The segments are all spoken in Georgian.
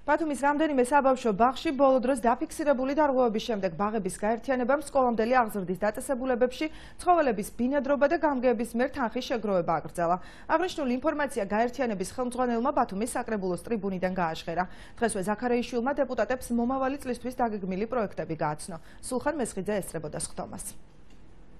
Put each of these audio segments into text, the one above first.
ბათუმის რამდენიმე საბავშვო ბაღში ბოლო დროს დაფიქსირებული დარღვევების შემდეგ ბაღების გაერთიანებამ სკოლამდელი აღზრდის დაწესებულებებში ცხოველების ბინადრობა და გამგეების მიერ თანხის შეგროვება აკრძალა. აღნიშნული ინფორმაცია გაერთიანების ხელმძღვანელმა ბათუმის საკრებულოს ტრიბუნიდან გააჟღერა. დღესვე ზაქარიაშვილმა დეპუტატებს მომავალი წლისთვის დაგეგმილი პროექტები გააცნო. სულხან მესხიძე ესწრებოდა სხდომას.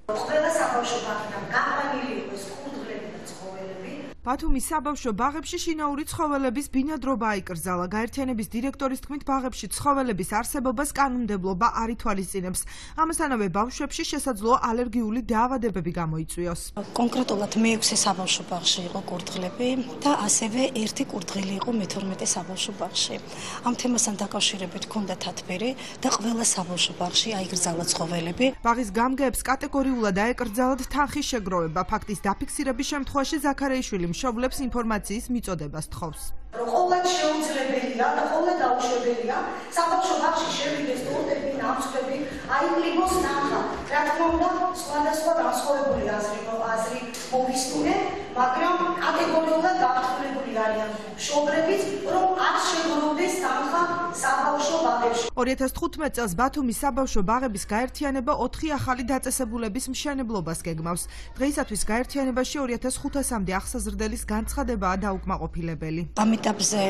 ყველა საბავშვო ბაღიდან გაყვანილი იყოს კურდღლები და ცხოველები. ბათუმის საბავშვო ბაღებში შინაური ცხოველების ბინადრობა აიკრძალა. გაერთიანების დირექტორის თქმით, ბაღებში ცხოველების არსებობას კანონმდებლობა არ ითვალისწინებს. ამასთანავე ბავშვებში შესაძლოა ალერგიული დაავადებები გამოიწვიოს. კონკრეტულად მე-6 საბავშვო ბაღში იყო კურდღლები და ასევე ერთი კურდღელი იყო მე-12 საბავშვო ბაღში. ამ თემასთან დაკავშირებით ჰქონდა თათბირი და ყველა საბავშვო ბაღში აიკრძალა ცხოველები. ბაღის გამგეებს კატეგორიულად აეკრძალათ თანხის შეგროვება. ფაქტის დაფიქსირების შემთხვევაში ზაქარიაშვილი მშობლებს ინფორმაციის მიწოდებას თხოვს. Ყოველ შეუძლებელია და ყოველ დაუშვებელია საბავშვო ბაღში შევიდეს ტურტები, ნამსხვრები, აიკლიბოს თანხა. რა თქმა უნდა, სხვადასხვა განსხვავებული აზრი მოგისურვებთ, მაგრამ კატეგორიულად დათხოვნებული არიან მშობლებიც, რომ არ შეგროვდეს თანხა საბავშვო ბაღებში. 2015 წელს ბათუმის საბავშვო ბაღების გაერთიანება 4 ახალი დაწესებულების მშენებლობას გეგმავს. დღეისათვის გაერთიანებაში 2500-მდე აღსაზრდელის განცხადებაა დაუკმაყოფილებელი. ამ ეტაპზე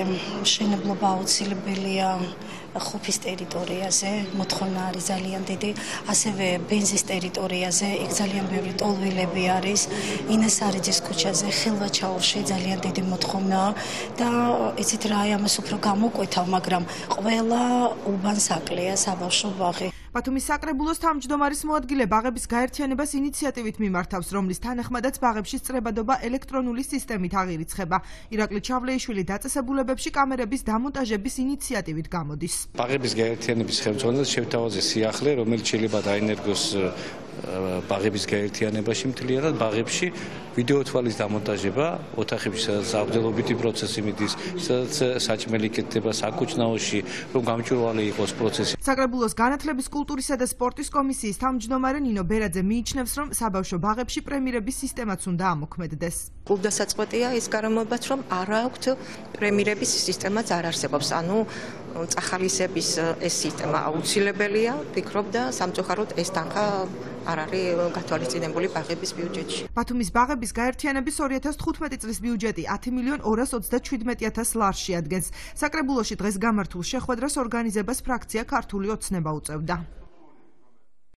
მშენებლობა აუცილებელია ხუფის ტერიტორიაზე, მოთხოვნა არის ძალიან დიდი, ასევე ბენზის ტერიტორიაზე, იქ ძალიან ბევრი ტოლვილები არის, ინესარიძის ქუჩაზე, ხილვაჩაურში ძალიან დიდი მოთხოვნაა და იცით რა, ამას უფრო გამოკვეთავ, მაგრამ ყველა უბანს აკლია საბავშვო ბაღი. ბათუმის საკრებულოს თავმჯდომარის მოადგილე ბაღების გაერთიანებას ინიციატივით მიმართავს, რომლის თანახმადაც ბაღებში სწრებადობა ელექტრონული სისტემით აღირიცხება. ირაკლი ჩავლეიშვილი დაწესებულებებში კამერების დამონტაჟების ინიციატივით გამოდის. ბაღების გაერთიანების ხელმძღვანელს შევთავაზე სიახლე, რომელიც შეიძლება დაენერგოს ბაღების გაერთიანებაში მთლიანად ბაღებში ვიდეო თვალის დამონტაჟება, ოთახებში სადაც აღდგენლობითი პროცესი მიდის, სადაც საჭმელი კეთდება საკუჩნაოში, რომ გამჭვირვალე იყოს პროცესი. საკრებულოს განათლების, კულტურისა და სპორტის კომისიის თავმჯდომარე ნინო ბერაძე მიიჩნევს, რომ საბავშვო ბაღებში პრემიერების სისტემაც უნდა ამოქმედდეს. გულდასაწყვეტია ის გარემოებაც, რომ არ აქვთ პრემიერების სისტემაც არ არსებობს. ანუ წახალისების ეს სისტემა აუცილებელია, ვფიქრობ და სამწუხაროდ ეს თანხა არ არის გათვალისწინებული ბაღების ბიუჯეტში. ბათუმის ბაღების გაერთიანების 2015 წლის ბიუჯეტი 10.227.000 ლარში ადგენს. საკრებულოში დღეს გამართულ შეხვედრას ორგანიზებას ფრაქცია ქართული ოცნება უწევდა.